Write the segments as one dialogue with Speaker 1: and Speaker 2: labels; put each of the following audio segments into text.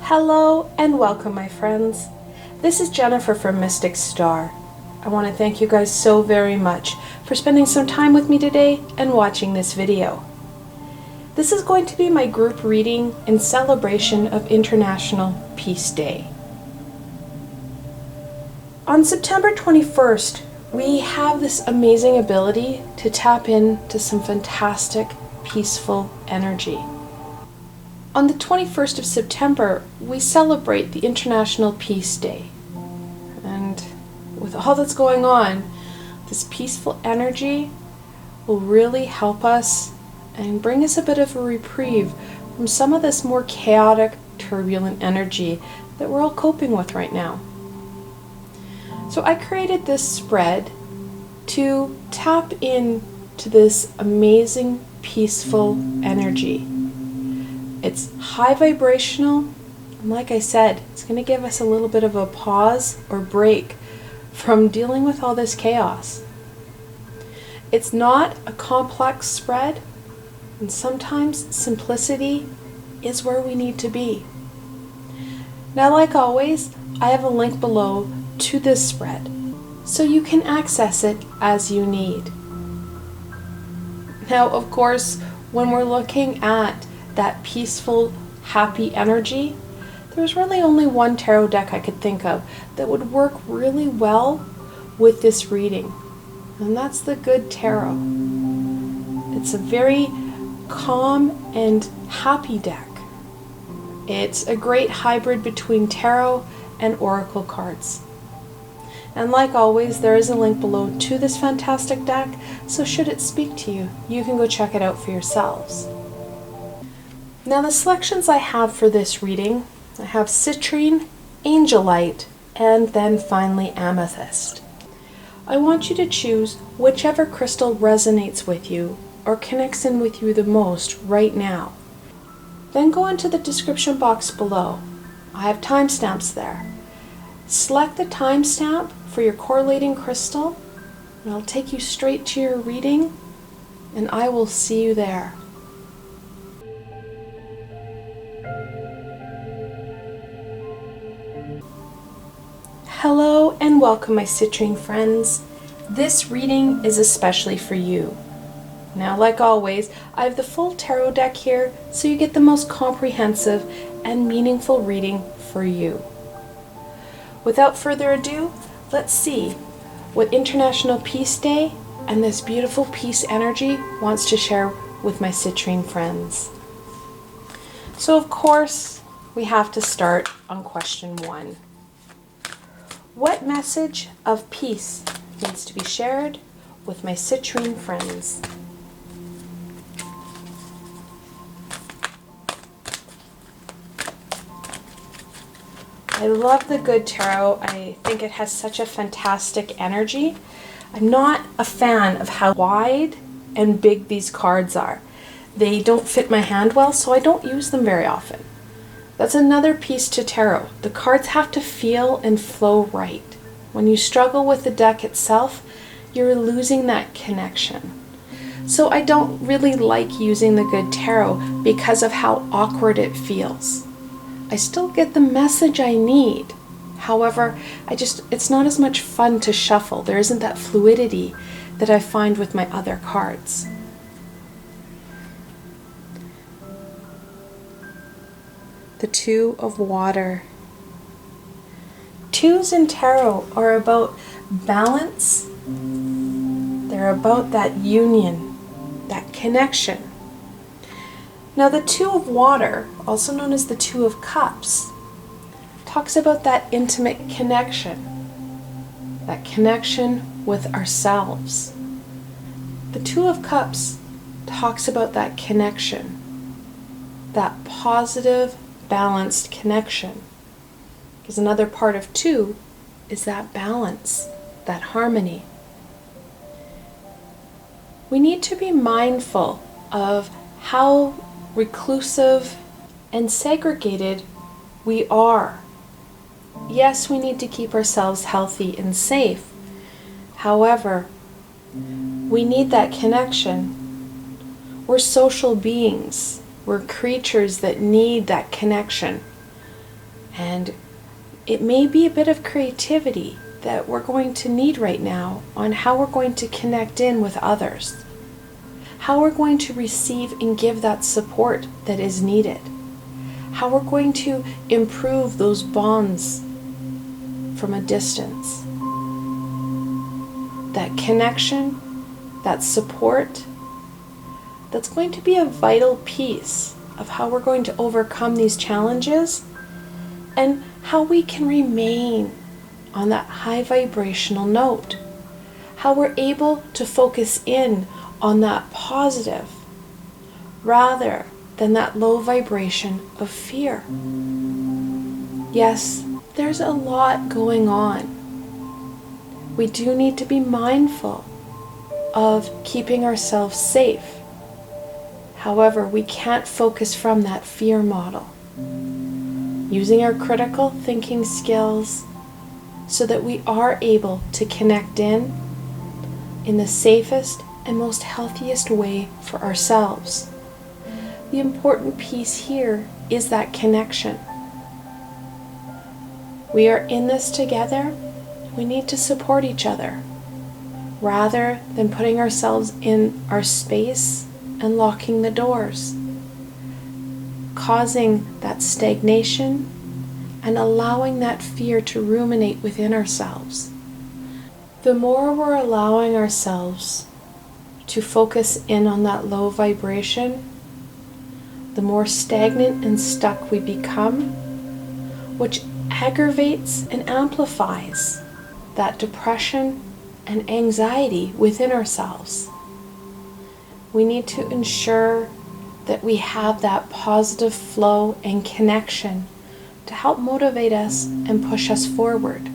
Speaker 1: Hello and welcome, my friends. This is Jennifer from Mystic Star. I want to thank you guys so very much for spending some time with me today and watching this video. This is going to be my group reading in celebration of International Peace Day. On September 21st, we have this amazing ability to tap into some fantastic, peaceful energy. On the 21st of September, we celebrate the International Peace Day. And with all that's going on, this peaceful energy will really help us and bring us a bit of a reprieve from some of this more chaotic, turbulent energy that we're all coping with right now. So I created this spread to tap into this amazing, peaceful energy. It's high vibrational, and like I said, it's going to give us a little bit of a pause or break from dealing with all this chaos. It's not a complex spread, and sometimes simplicity is where we need to be. Now, like always, I have a link below to this spread, so you can access it as you need. Now, of course, when we're looking at that peaceful, happy energy, there's really only one tarot deck I could think of that would work really well with this reading, and that's the Good Tarot. It's a very calm and happy deck. It's a great hybrid between tarot and oracle cards. And like always, there is a link below to this fantastic deck, so should it speak to you, you can go check it out for yourselves. Now, the selections I have for this reading, I have Citrine, Angelite, and then finally Amethyst. I want you to choose whichever crystal resonates with you or connects in with you the most right now. Then go into the description box below. I have timestamps there. Select the timestamp for your correlating crystal, and I'll take you straight to your reading, and I will see you there. Hello and welcome, my citrine friends. This reading is especially for you. Now, like always, I have the full tarot deck here, so you get the most comprehensive and meaningful reading for you. Without further ado, let's see what International Peace Day and this beautiful peace energy wants to share with my citrine friends. So, of course, we have to start on question 1. What message of peace needs to be shared with my citrine friends? I love the Good Tarot. I think it has such a fantastic energy. I'm not a fan of how wide and big these cards are. They don't fit my hand well, so I don't use them very often. That's another piece to tarot. The cards have to feel and flow right. When you struggle with the deck itself, you're losing that connection. So I don't really like using the Good Tarot because of how awkward it feels. I still get the message I need. However, it's not as much fun to shuffle. There isn't that fluidity that I find with my other cards. The Two of Water. Twos in tarot are about balance. They're about that union, that connection. Now, the Two of Water, also known as the Two of Cups, talks about that intimate connection, that connection with ourselves. The Two of Cups talks about that connection, that positive, balanced connection. Because another part of two is that balance, that harmony. We need to be mindful of how reclusive and segregated we are. Yes, we need to keep ourselves healthy and safe. However, We need that connection. We're social beings. We're creatures that need that connection. And it may be a bit of creativity that we're going to need right now on how we're going to connect in with others, how we're going to receive and give that support that is needed, how we're going to improve those bonds from a distance. That connection, that support, that's going to be a vital piece of how we're going to overcome these challenges and how we can remain on that high vibrational note, how we're able to focus in on that positive rather than that low vibration of fear. Yes, there's a lot going on. We do need to be mindful of keeping ourselves safe. However, we can't focus from that fear model. Using our critical thinking skills so that we are able to connect in the safest and most healthiest way for ourselves. The important piece here is that connection. We are in this together. We need to support each other rather than putting ourselves in our space and locking the doors, causing that stagnation and allowing that fear to ruminate within ourselves. The more we're allowing ourselves to focus in on that low vibration, the more stagnant and stuck we become, which aggravates and amplifies that depression and anxiety within ourselves. We need to ensure that we have that positive flow and connection to help motivate us and push us forward.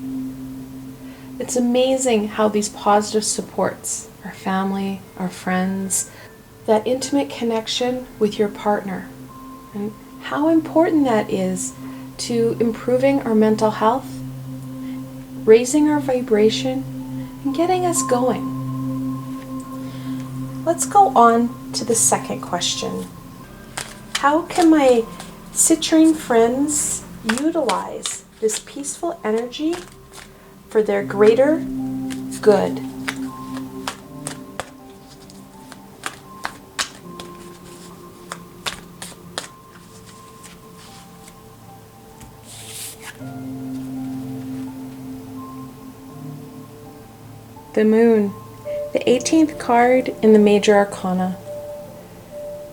Speaker 1: It's amazing how these positive supports, our family, our friends, that intimate connection with your partner, and how important that is to improving our mental health, raising our vibration, and getting us going. Let's go on to the second question. How can my citrine friends utilize this peaceful energy for their greater good? The Moon, the 18th card in the Major Arcana.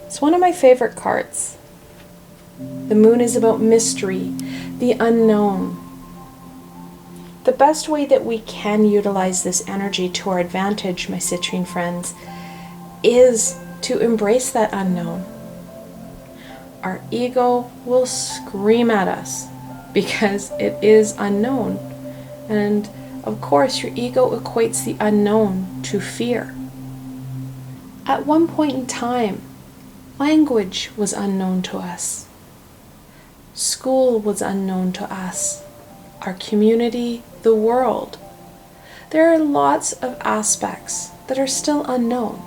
Speaker 1: It's one of my favorite cards. The Moon is about mystery, the unknown. The best way that we can utilize this energy to our advantage, my citrine friends, is to embrace that unknown. Our ego will scream at us because it is unknown. And of course, your ego equates the unknown to fear. At one point in time, language was unknown to us. School was unknown to us. Our community, the world. There are lots of aspects that are still unknown.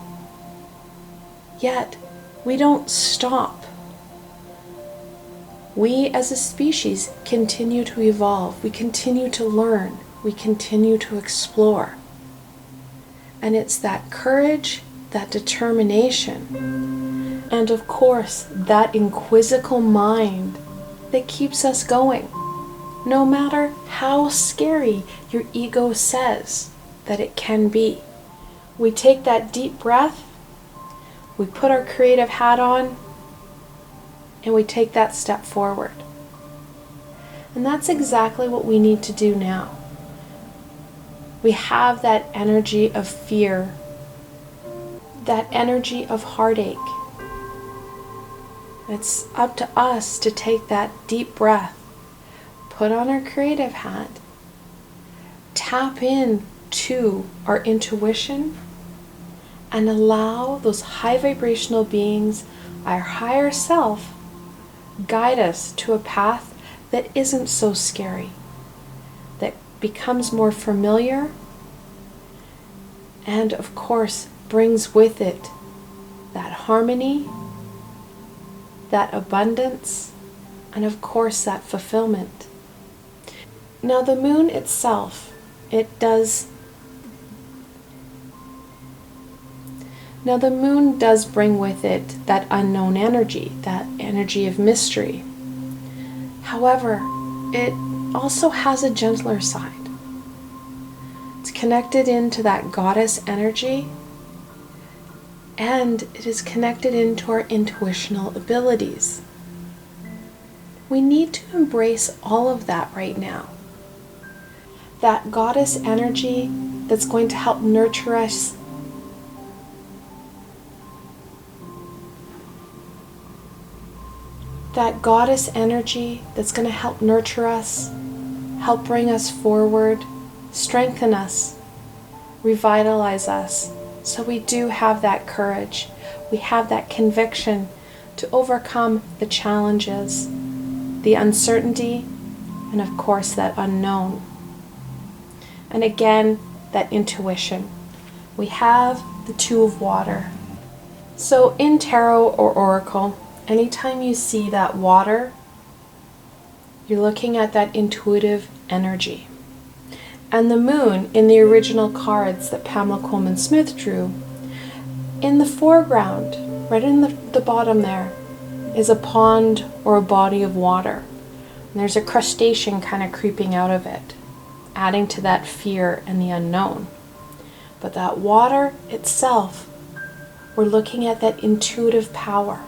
Speaker 1: Yet, we don't stop. We as a species continue to evolve. We continue to learn. We continue to explore. And it's that courage, that determination, and of course, that inquisitive mind that keeps us going. No matter how scary your ego says that it can be. We take that deep breath, we put our creative hat on, and we take that step forward. And that's exactly what we need to do now. We have that energy of fear, that energy of heartache. It's up to us to take that deep breath, put on our creative hat, tap in to our intuition, and allow those high vibrational beings, our higher self, guide us to a path that isn't so scary, that becomes more familiar, and of course brings with it that harmony, that abundance, and of course that fulfillment. Now the moon itself, the moon does bring with it that unknown energy, that energy of mystery. However, it also has a gentler side. It's connected into that goddess energy, and it is connected into our intuitional abilities. We need to embrace all of that right now. That goddess energy that's going to help nurture us. That goddess energy that's going to help nurture us, help bring us forward, strengthen us, revitalize us, so we do have that courage, we have that conviction to overcome the challenges, the uncertainty, and of course that unknown. And again, that intuition. We have the Two of Water. So in tarot or oracle, anytime you see that water, you're looking at that intuitive energy. And the moon in the original cards that Pamela Coleman Smith drew, in the foreground, right in the bottom there, is a pond or a body of water. And there's a crustacean kind of creeping out of it, adding to that fear and the unknown. But that water itself, we're looking at that intuitive power.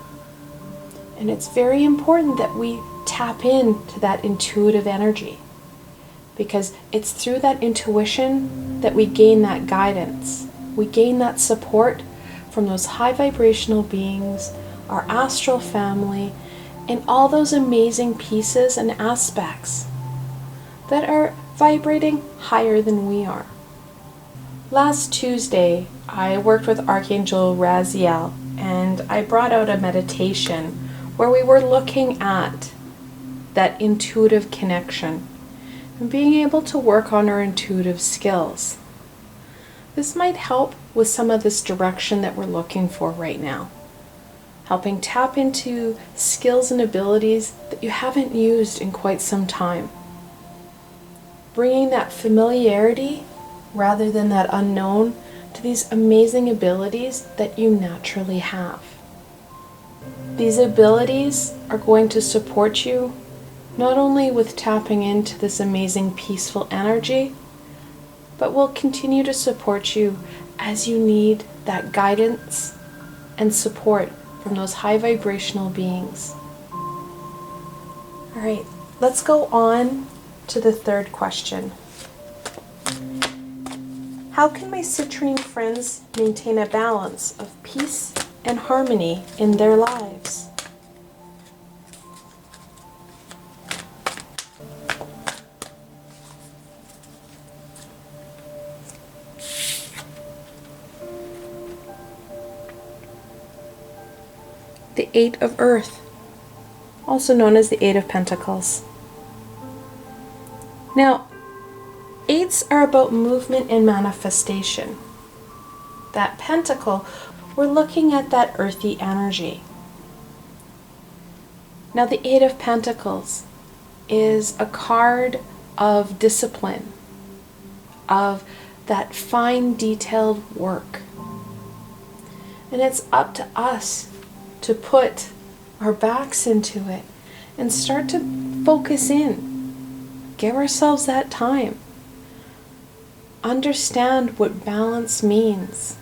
Speaker 1: And it's very important that we tap into that intuitive energy, because it's through that intuition that we gain that guidance. We gain that support from those high vibrational beings, our astral family, and all those amazing pieces and aspects that are vibrating higher than we are. Last Tuesday, I worked with Archangel Raziel, and I brought out a meditation where we were looking at that intuitive connection and being able to work on our intuitive skills. This might help with some of this direction that we're looking for right now, helping tap into skills and abilities that you haven't used in quite some time, bringing that familiarity rather than that unknown to these amazing abilities that you naturally have. These abilities are going to support you not only with tapping into this amazing peaceful energy, but will continue to support you as you need that guidance and support from those high vibrational beings. All right, let's go on to the third question. How can my citrine friends maintain a balance of peace and harmony in their lives? The Eight of Earth, also known as the Eight of Pentacles. Now, eights are about movement and manifestation. That pentacle, we're looking at that earthy energy. Now, the Eight of Pentacles is a card of discipline, of that fine detailed work. And it's up to us to put our backs into it and start to focus in. Give ourselves that time. Understand what balance means.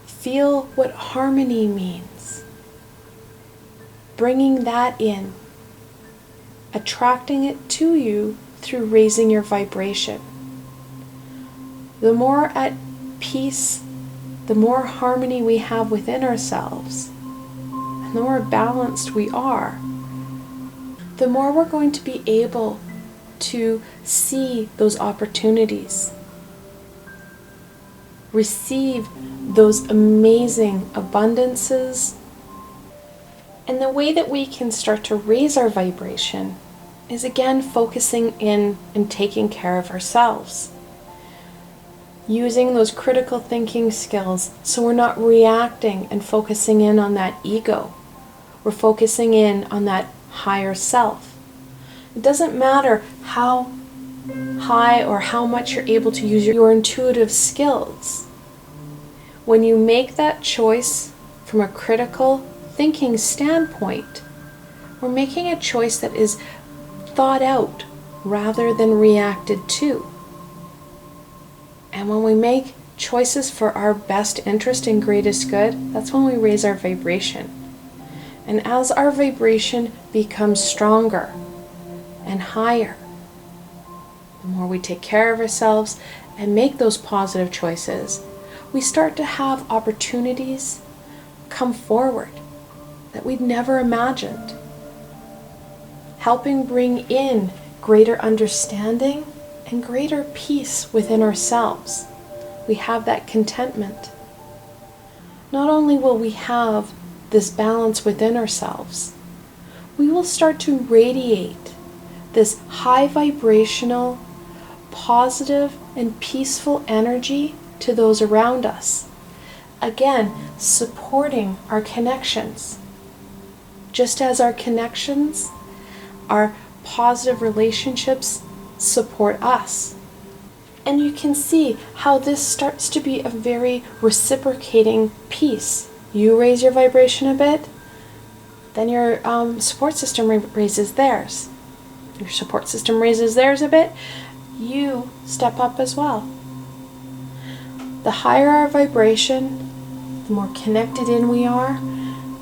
Speaker 1: Feel what harmony means. Bringing that in. Attracting it to you through raising your vibration. The more at peace, the more harmony we have within ourselves, and the more balanced we are, the more we're going to be able to see those opportunities, receive those amazing abundances. And the way that we can start to raise our vibration is again focusing in and taking care of ourselves. using those critical thinking skills so we're not reacting and focusing in on that ego. We're focusing in on that higher self. It doesn't matter how high or how much you're able to use your intuitive skills. When you make that choice from a critical thinking standpoint, we're making a choice that is thought out rather than reacted to. And when we make choices for our best interest and greatest good, that's when we raise our vibration. And as our vibration becomes stronger and higher, the more we take care of ourselves and make those positive choices, we start to have opportunities come forward that we'd never imagined, helping bring in greater understanding and greater peace within ourselves. We have that contentment. Not only will we have this balance within ourselves, we will start to radiate this high vibrational, positive and peaceful energy to those around us. Again, supporting our connections. Just as our connections, our positive relationships support us. And you can see how this starts to be a very reciprocating piece. You raise your vibration a bit, then your support system raises theirs. Your support system raises theirs a bit, you step up as well. The higher our vibration, the more connected in we are,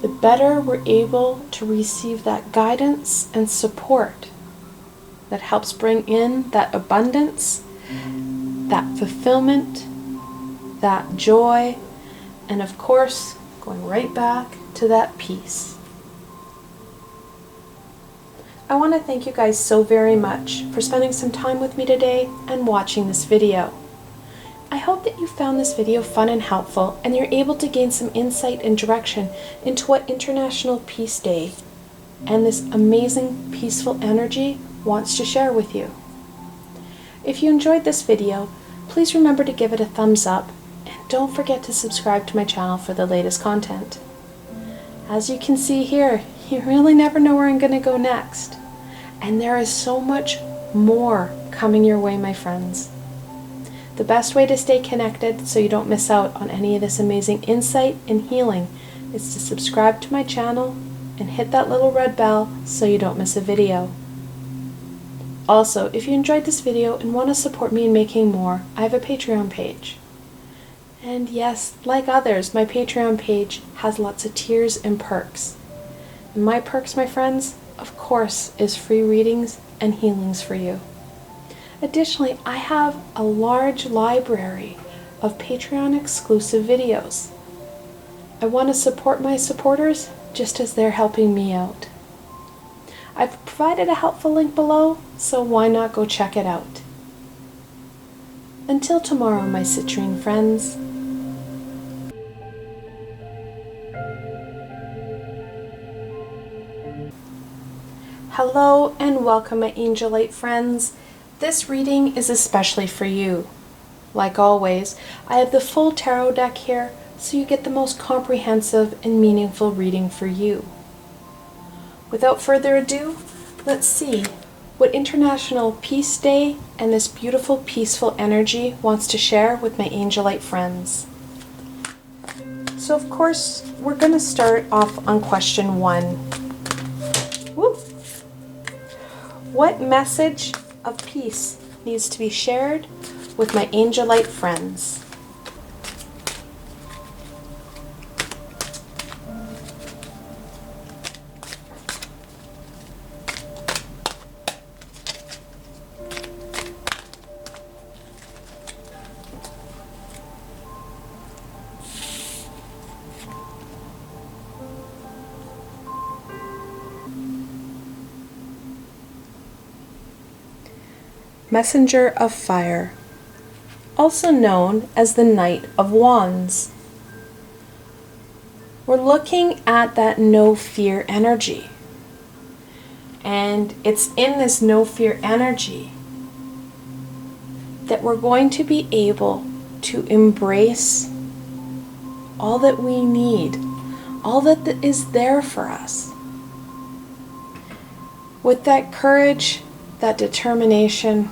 Speaker 1: the better we're able to receive that guidance and support that helps bring in that abundance, that fulfillment, that joy, and of course, going right back to that peace. I want to thank you guys so very much for spending some time with me today and watching this video. I hope that you found this video fun and helpful and you're able to gain some insight and direction into what International Peace Day and this amazing peaceful energy wants to share with you. If you enjoyed this video, please remember to give it a thumbs up and don't forget to subscribe to my channel for the latest content. As you can see here, you really never know where I'm going to go next. And there is so much more coming your way, my friends. The best way to stay connected so you don't miss out on any of this amazing insight and healing is to subscribe to my channel and hit that little red bell so you don't miss a video. Also, if you enjoyed this video and want to support me in making more, I have a Patreon page. And yes, like others, my Patreon page has lots of tiers and perks. And my perks, my friends, of course, is free readings and healings for you. Additionally, I have a large library of Patreon exclusive videos. I want to support my supporters just as they're helping me out. I've provided a helpful link below, so why not go check it out. Until tomorrow, my citrine friends. Hello and welcome, my Angelite friends. This reading is especially for you. Like always, I have the full tarot deck here, so you get the most comprehensive and meaningful reading for you. Without further ado, let's see what International Peace Day and this beautiful, peaceful energy wants to share with my Angelite friends. So of course, we're going to start off on question 1. Woo! What message of peace needs to be shared with my Angelite friends? Messenger of Fire, also known as the Knight of Wands. We're looking at that no fear energy. And it's in this no fear energy that we're going to be able to embrace all that we need, all that is there for us. With that courage, that determination,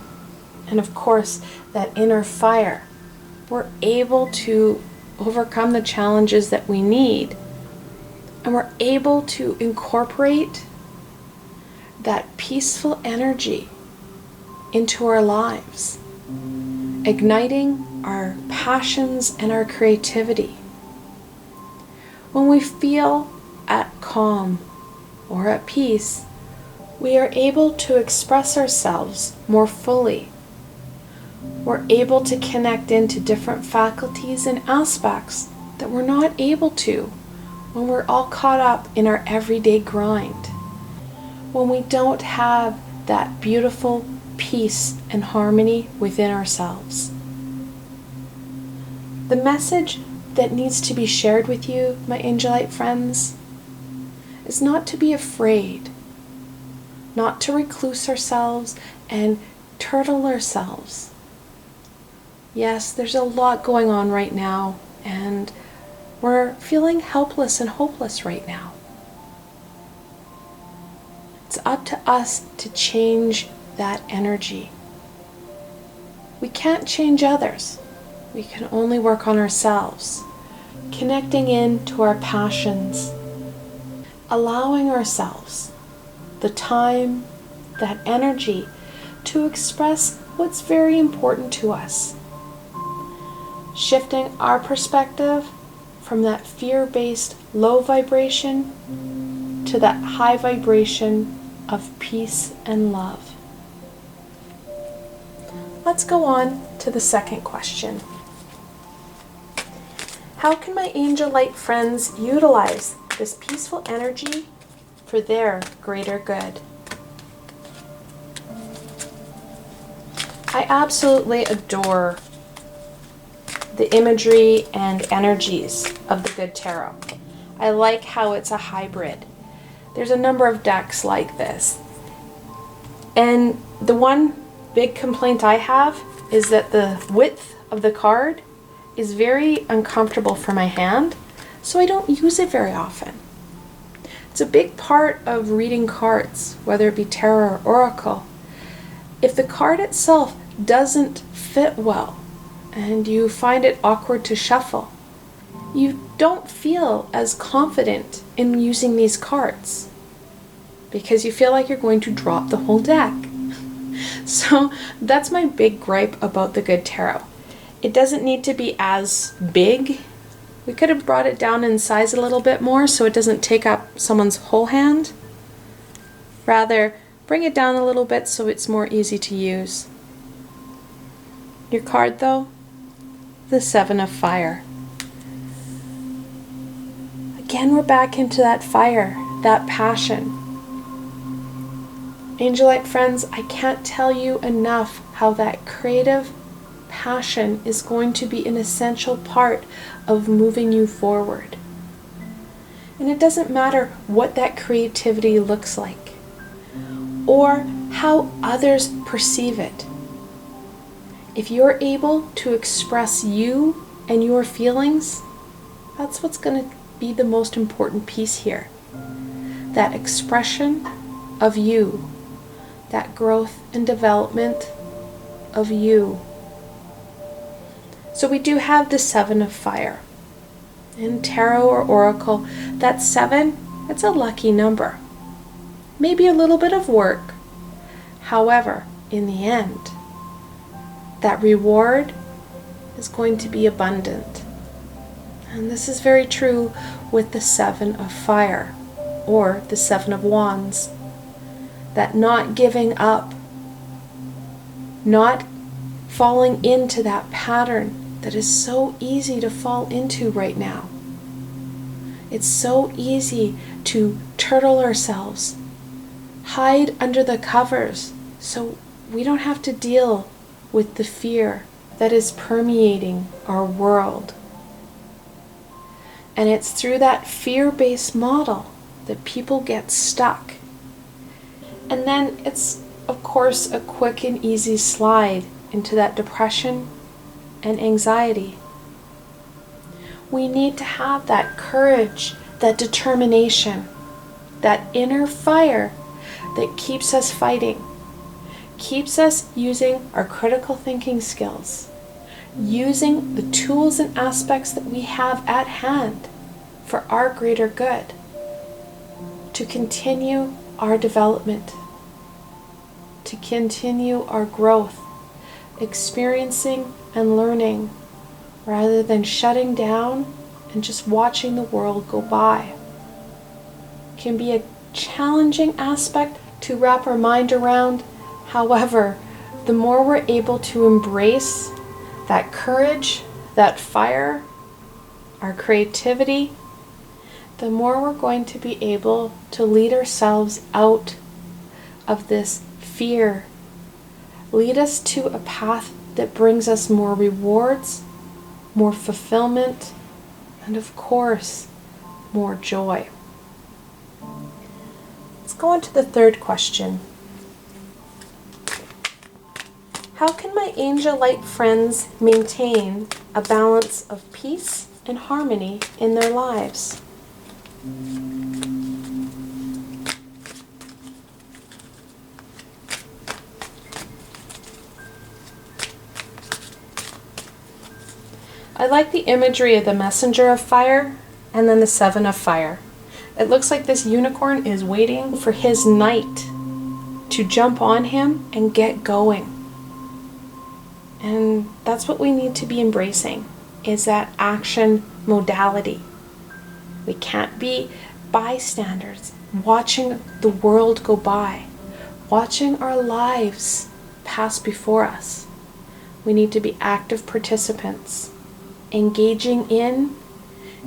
Speaker 1: and of course, that inner fire, we're able to overcome the challenges that we need, and we're able to incorporate that peaceful energy into our lives, igniting our passions and our creativity. When we feel at calm or at peace, we are able to express ourselves more fully. We're able to connect into different faculties and aspects that we're not able to when we're all caught up in our everyday grind. When we don't have that beautiful peace and harmony within ourselves. The message that needs to be shared with you, my Angelite friends, is not to be afraid, not to recluse ourselves and turtle ourselves. Yes, there's a lot going on right now, and we're feeling helpless and hopeless right now. It's up to us to change that energy. We can't change others. We can only work on ourselves, connecting in to our passions, allowing ourselves the time, that energy to express what's very important to us. Shifting our perspective from that fear-based low vibration to that high vibration of peace and love. Let's go on to the second question. How can my Angelite friends utilize this peaceful energy for their greater good? I absolutely adore the imagery and energies of the Good Tarot. I like how it's a hybrid. There's a number of decks like this. And the one big complaint I have is that the width of the card is very uncomfortable for my hand, so I don't use it very often. It's a big part of reading cards, whether it be tarot or oracle. If the card itself doesn't fit well and you find it awkward to shuffle, you don't feel as confident in using these cards because you feel like you're going to drop the whole deck. So that's my big gripe about the Good Tarot. It doesn't need to be as big. We could have brought it down in size a little bit more so it doesn't take up someone's whole hand. Rather, bring it down a little bit so it's more easy to use. Your card though, the Seven of Fire. Again, we're back into that fire, that passion. Angelite friends, I can't tell you enough how that creative passion is going to be an essential part of moving you forward. And it doesn't matter what that creativity looks like or how others perceive it. If you're able to express you and your feelings, that's what's going to be the most important piece here. That expression of you, that growth and development of you. So we do have the Seven of Fire. In tarot or oracle, that 7, it's a lucky number. Maybe a little bit of work. However, in the end, that reward is going to be abundant. And this is very true with the Seven of Fire or the Seven of Wands. That not giving up, not falling into that pattern that is so easy to fall into right now. It's so easy to turtle ourselves, hide under the covers so we don't have to deal with the fear that is permeating our world. And it's through that fear-based model that people get stuck. And then it's, of course, a quick and easy slide into that depression and anxiety. We need to have that courage, that determination, that inner fire that keeps us fighting, keeps us using our critical thinking skills, using the tools and aspects that we have at hand for our greater good, to continue our development, to continue our growth, experiencing and learning, rather than shutting down and just watching the world go by. It can be a challenging aspect to wrap our mind around. However, the more we're able to embrace that courage, that fire, our creativity, the more we're going to be able to lead ourselves out of this fear, lead us to a path that brings us more rewards, more fulfillment, and of course, more joy. Let's go on to the third question. How can my Angelite friends maintain a balance of peace and harmony in their lives? I like the imagery of the messenger of fire and then the seven of fire. It looks like this unicorn is waiting for his knight to jump on him and get going. And that's what we need to be embracing, is that action modality. We can't be bystanders watching the world go by, watching our lives pass before us. We need to be active participants, engaging in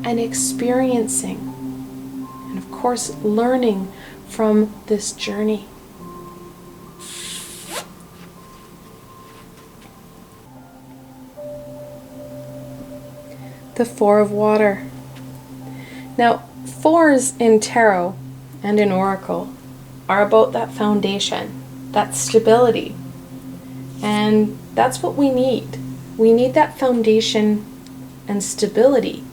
Speaker 1: and experiencing, and of course learning from this journey. The Four of Water. Now, fours in tarot and in oracle are about that foundation, that stability, and that's what we need. We need that foundation and stability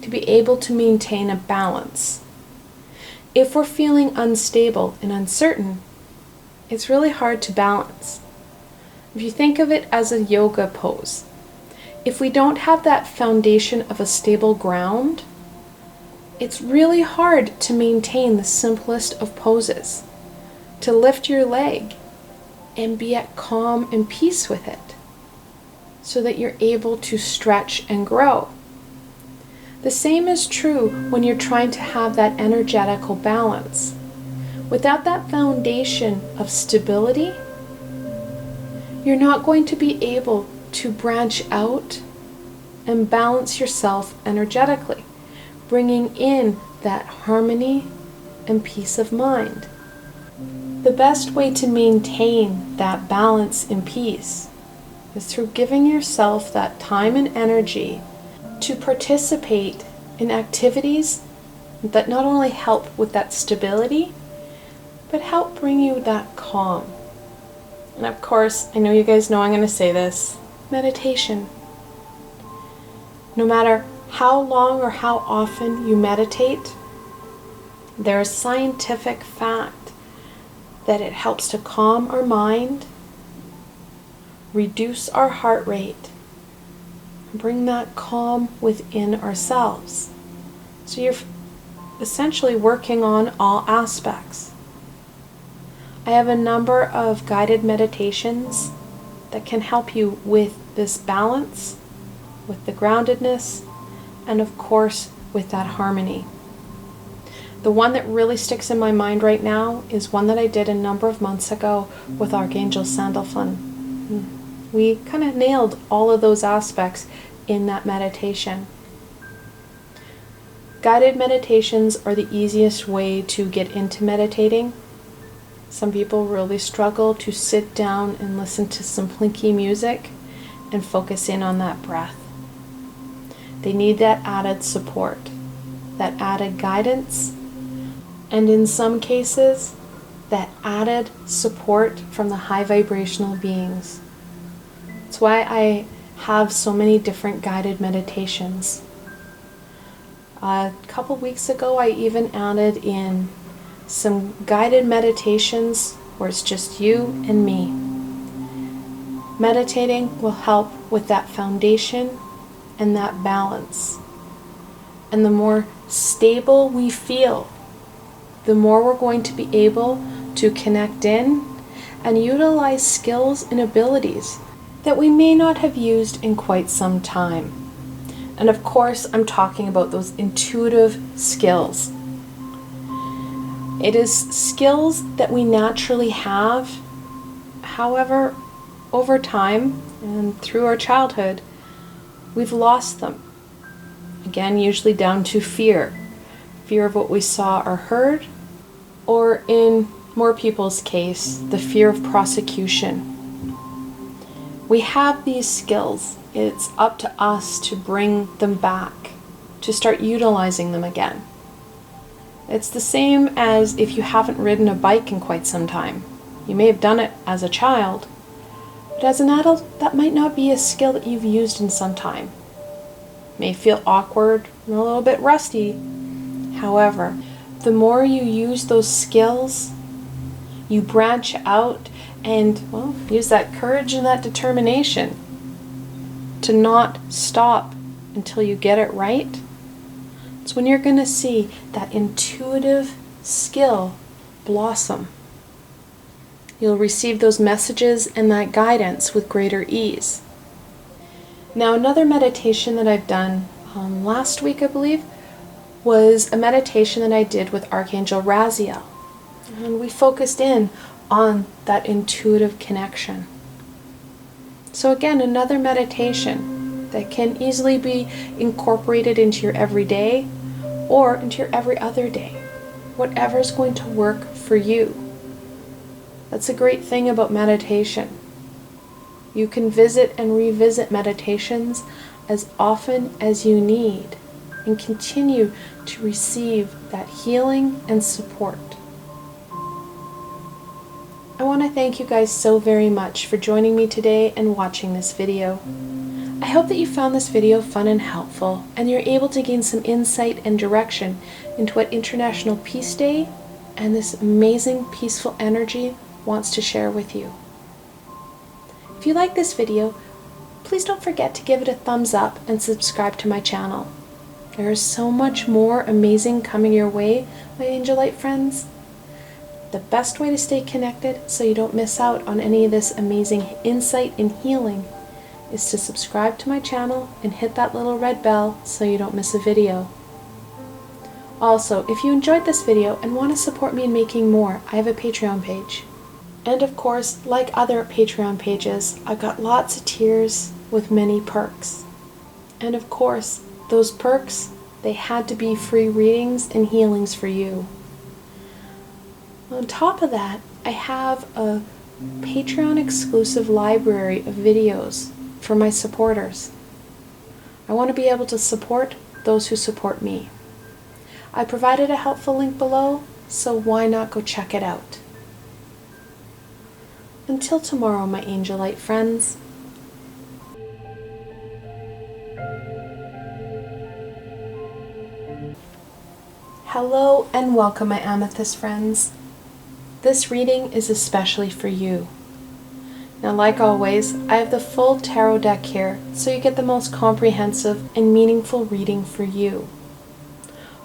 Speaker 1: to be able to maintain a balance. If we're feeling unstable and uncertain, it's really hard to balance. If you think of it as a yoga pose, if we don't have that foundation of a stable ground, it's really hard to maintain the simplest of poses, to lift your leg and be at calm and peace with it, so that you're able to stretch and grow. The same is true when you're trying to have that energetical balance. Without that foundation of stability, you're not going to be able to branch out and balance yourself energetically, bringing in that harmony and peace of mind. The best way to maintain that balance and peace is through giving yourself that time and energy to participate in activities that not only help with that stability, but help bring you that calm. And of course, I know you guys know I'm going to say this, meditation. No matter how long or how often you meditate, there is scientific fact that it helps to calm our mind, reduce our heart rate, and bring that calm within ourselves. So you're essentially working on all aspects. I have a number of guided meditations that can help you with this balance, with the groundedness, and of course with that harmony. The one that really sticks in my mind right now is one that I did a number of months ago with Archangel Sandalphon. We kind of nailed all of those aspects in that meditation. Guided meditations are the easiest way to get into meditating. Some people really struggle to sit down and listen to some plinky music and focus in on that breath. They need that added support, that added guidance, and in some cases, that added support from the high vibrational beings. That's why I have so many different guided meditations. A couple weeks ago, I even added in some guided meditations where it's just you and me. Meditating will help with that foundation and that balance. And the more stable we feel, the more we're going to be able to connect in and utilize skills and abilities that we may not have used in quite some time. And of course, I'm talking about those intuitive skills. It is skills that we naturally have. However, over time and through our childhood, we've lost them. Again, usually down to fear. Fear of what we saw or heard, or in more people's case, the fear of prosecution. We have these skills. It's up to us to bring them back, to start utilizing them again. It's the same as if you haven't ridden a bike in quite some time. You may have done it as a child, but as an adult, that might not be a skill that you've used in some time. It may feel awkward and a little bit rusty. However, the more you use those skills, you branch out and, well, use that courage and that determination to not stop until you get it right. It's when you're going to see that intuitive skill blossom. You'll receive those messages and that guidance with greater ease. Now, another meditation that I've done last week, I believe, was a meditation that I did with Archangel Raziel. And we focused in on that intuitive connection. So again, another meditation that can easily be incorporated into your everyday or into your every other day. Whatever is going to work for you. That's a great thing about meditation. You can visit and revisit meditations as often as you need and continue to receive that healing and support. I want to thank you guys so very much for joining me today and watching this video. I hope that you found this video fun and helpful, and you're able to gain some insight and direction into what International Peace Day and this amazing peaceful energy wants to share with you. If you like this video, please don't forget to give it a thumbs up and subscribe to my channel. There is so much more amazing coming your way, my Angelite friends. The best way to stay connected so you don't miss out on any of this amazing insight and healing is to subscribe to my channel and hit that little red bell so you don't miss a video. Also, if you enjoyed this video and want to support me in making more, I have a Patreon page. And of course, like other Patreon pages, I've got lots of tiers with many perks. And of course, those perks, they had to be free readings and healings for you. On top of that, I have a Patreon exclusive library of videos for my supporters. I want to be able to support those who support me. I provided a helpful link below, so why not go check it out? Until tomorrow, my Angelite friends. Hello and welcome, my Amethyst friends. This reading is especially for you. Now, like always, I have the full tarot deck here, so you get the most comprehensive and meaningful reading for you.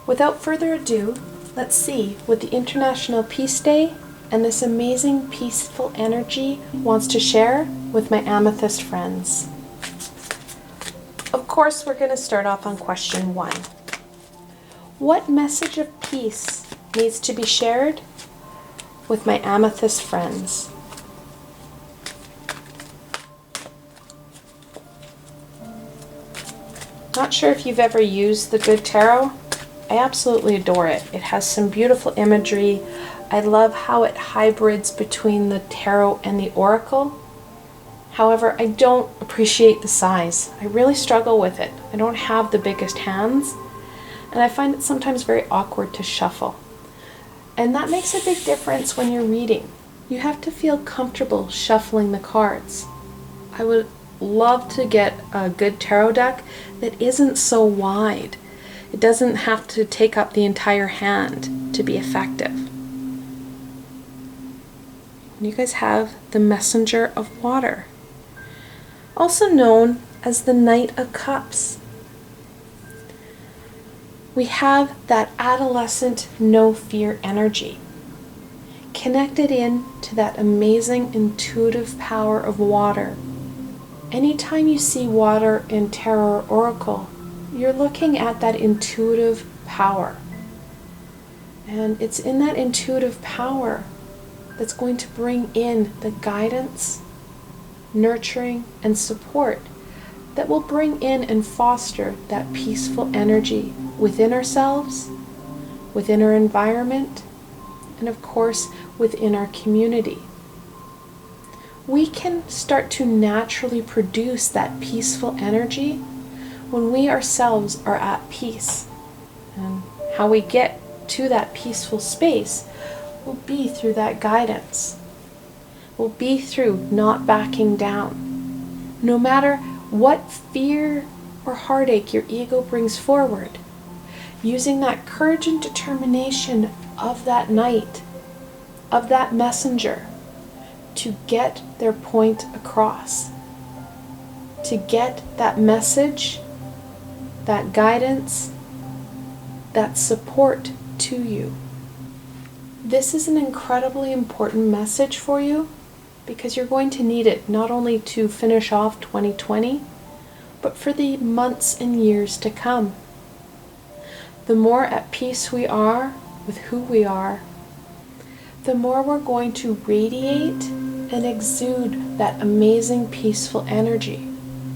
Speaker 1: Without further ado, let's see what the International Peace Day and this amazing peaceful energy wants to share with my Amethyst friends. Of course, we're going to start off on question 1. What message of peace needs to be shared with my Amethyst friends? Not sure if you've ever used the Good Tarot. I absolutely adore it. It has some beautiful imagery. I love how it hybrids between the tarot and the oracle. However, I don't appreciate the size. I really struggle with it. I don't have the biggest hands, and I find it sometimes very awkward to shuffle. And that makes a big difference when you're reading. You have to feel comfortable shuffling the cards. I would love to get a good tarot deck that isn't so wide. It doesn't have to take up the entire hand to be effective. And you guys have the Messenger of Water, also known as the Knight of Cups. We have that adolescent no fear energy, connected in to that amazing intuitive power of water. Anytime you see water in tarot or oracle, you're looking at that intuitive power. And it's in that intuitive power that's going to bring in the guidance, nurturing, and support that will bring in and foster that peaceful energy within ourselves, within our environment, and of course within our community. We can start to naturally produce that peaceful energy when we ourselves are at peace. And how we get to that peaceful space will be through that guidance, will be through not backing down. No matter what fear or heartache your ego brings forward, using that courage and determination of that knight, of that messenger, to get their point across, to get that message, that guidance, that support to you. This is an incredibly important message for you, because you're going to need it not only to finish off 2020, but for the months and years to come. The more at peace we are with who we are, the more we're going to radiate and exude that amazing peaceful energy.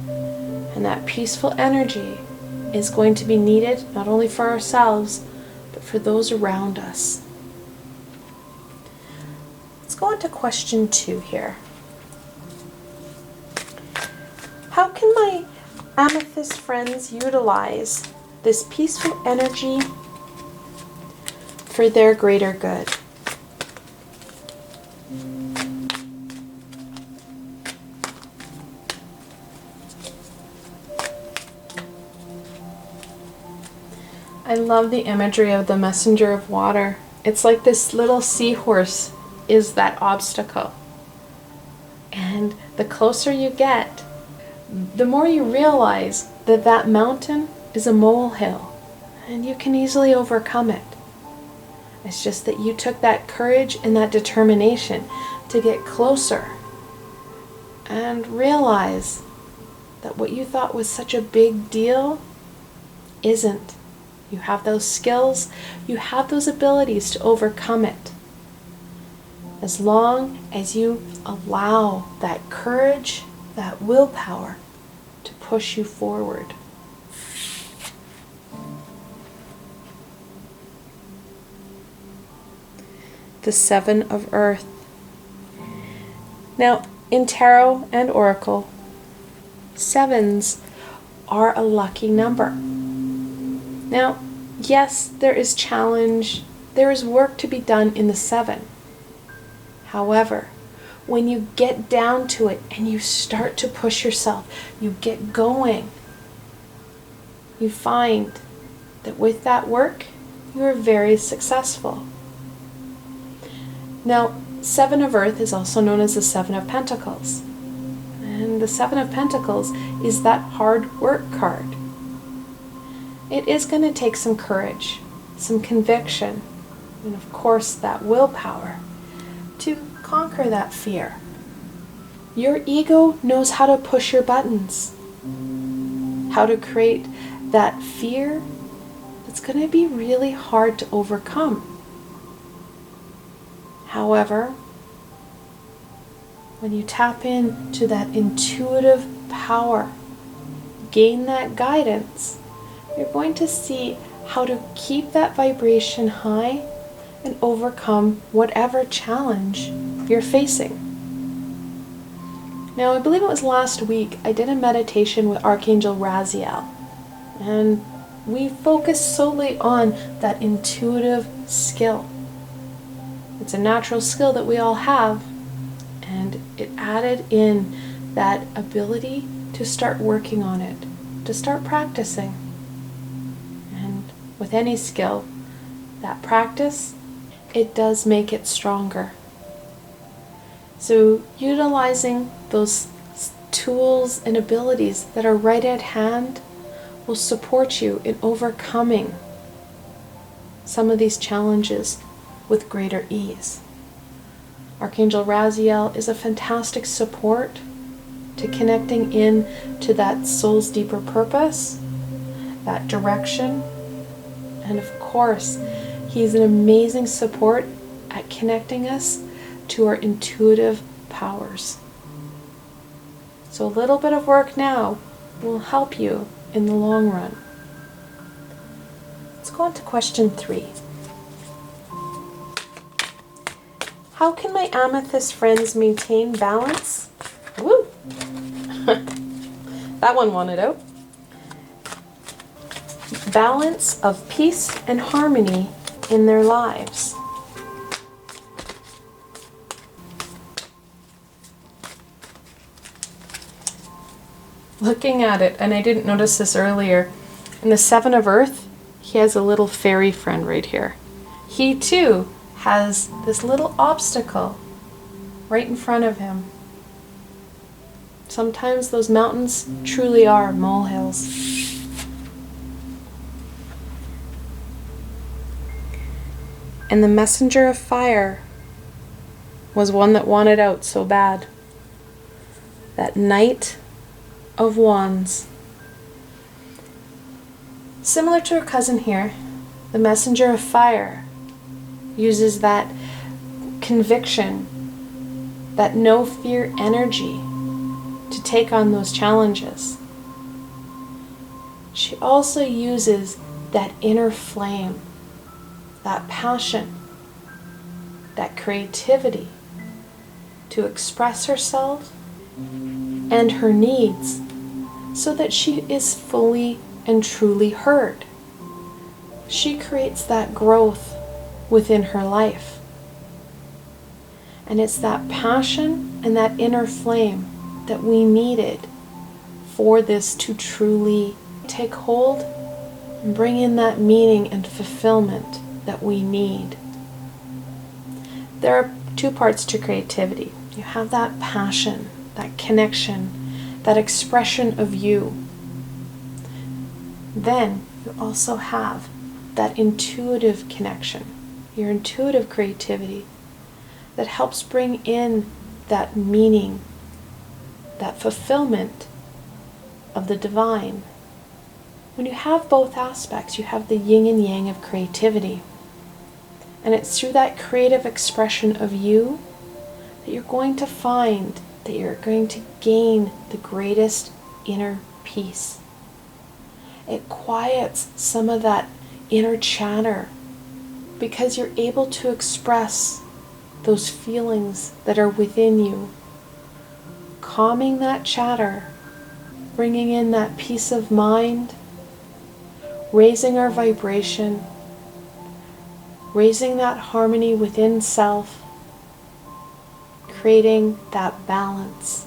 Speaker 1: And that peaceful energy is going to be needed not only for ourselves, but for those around us. Let's go on to question 2 here. How can my amethyst friends utilize this peaceful energy for their greater good? I love the imagery of the messenger of water. It's like this little seahorse is that obstacle. And the closer you get, the more you realize that that mountain is a molehill and you can easily overcome it. It's just that you took that courage and that determination to get closer and realize that what you thought was such a big deal isn't. You have those skills, you have those abilities to overcome it. As long as you allow that courage, that willpower to push you forward. The 7 of Earth. Now, in tarot and oracle, 7s are a lucky number. Now, yes, there is challenge, there is work to be done in the 7. However, when you get down to it and you start to push yourself, you get going, you find that with that work, you are very successful. Now, 7 of Earth is also known as the 7 of Pentacles. And the 7 of Pentacles is that hard work card. It is going to take some courage, some conviction, and of course that willpower to conquer that fear. Your ego knows how to push your buttons, how to create that fear that's going to be really hard to overcome. However, when you tap into that intuitive power, gain that guidance, you're going to see how to keep that vibration high and overcome whatever challenge you're facing. Now, I believe it was last week, I did a meditation with Archangel Raziel, and we focused solely on that intuitive skill. It's a natural skill that we all have, and it added in that ability to start working on it, to start practicing. And with any skill, that practice, it does make it stronger. So utilizing those tools and abilities that are right at hand will support you in overcoming some of these challenges with greater ease. Archangel Raziel is a fantastic support to connecting in to that soul's deeper purpose, that direction, and of course, he's an amazing support at connecting us to our intuitive powers. So a little bit of work now will help you in the long run. Let's go on to question 3. How can my amethyst friends maintain balance? Woo! That one wanted out. Balance of peace and harmony in their lives. Looking at it, and I didn't notice this earlier, in the 7 of Earth, he has a little fairy friend right here. He too has this little obstacle right in front of him. Sometimes those mountains truly are molehills. And the messenger of fire was one that wanted out so bad. That Knight of Wands. Similar to her cousin here, the messenger of fire uses that conviction, that no fear energy to take on those challenges. She also uses that inner flame, that passion, that creativity to express herself and her needs so that she is fully and truly heard. She creates that growth within her life. And it's that passion and that inner flame that we needed for this to truly take hold and bring in that meaning and fulfillment that we need. There are 2 parts to creativity. You have that passion, that connection, that expression of you. Then you also have that intuitive connection, your intuitive creativity that helps bring in that meaning, that fulfillment of the divine. When you have both aspects, you have the yin and yang of creativity. And it's through that creative expression of you that you're going to find that you're going to gain the greatest inner peace. It quiets some of that inner chatter because you're able to express those feelings that are within you, calming that chatter, bringing in that peace of mind, raising our vibration, raising that harmony within self, creating that balance,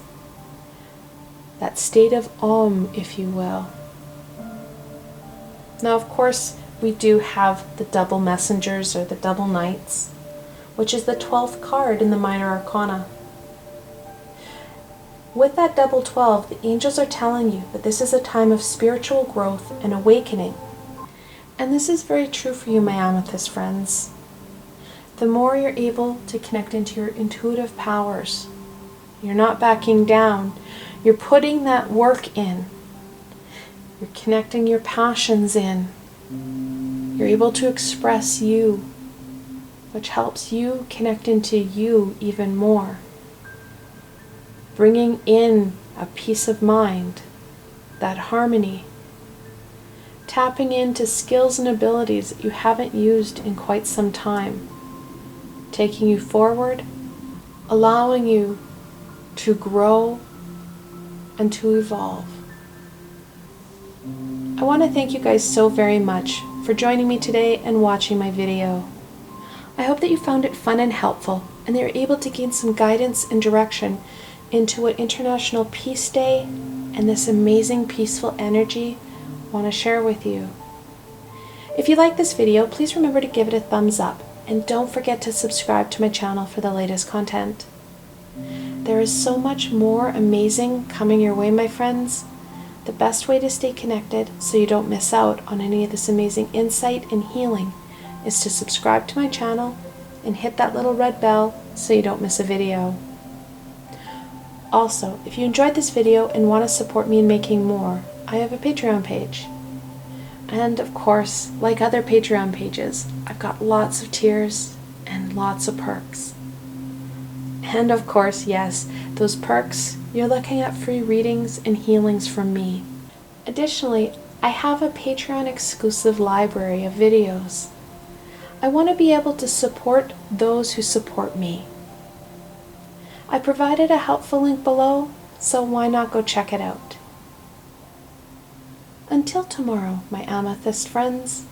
Speaker 1: that state of if you will. Now, of course, we do have the double messengers or the double knights, which is the 12th card in the minor arcana. With that double 12, the angels are telling you that this is a time of spiritual growth and awakening. And this is very true for you, my amethyst friends. The more you're able to connect into your intuitive powers, you're not backing down, you're putting that work in, you're connecting your passions in, you're able to express you, which helps you connect into you even more, bringing in a peace of mind, that harmony, tapping into skills and abilities that you haven't used in quite some time, taking you forward, allowing you to grow and to evolve. I want to thank you guys so very much for joining me today and watching my video. I hope that you found it fun and helpful, and that you're able to gain some guidance and direction into what International Peace Day and this amazing peaceful energy I want to share with you. If you like this video, please remember to give it a thumbs up and don't forget to subscribe to my channel for the latest content. There is so much more amazing coming your way, my friends. The best way to stay connected so you don't miss out on any of this amazing insight and healing is to subscribe to my channel and hit that little red bell so you don't miss a video. Also, if you enjoyed this video and want to support me in making more, I have a Patreon page. And of course, like other Patreon pages, I've got lots of tiers and lots of perks. And of course, yes, those perks, you're looking at free readings and healings from me. Additionally, I have a Patreon exclusive library of videos. I want to be able to support those who support me. I provided a helpful link below, so why not go check it out? Until tomorrow, my amethyst friends.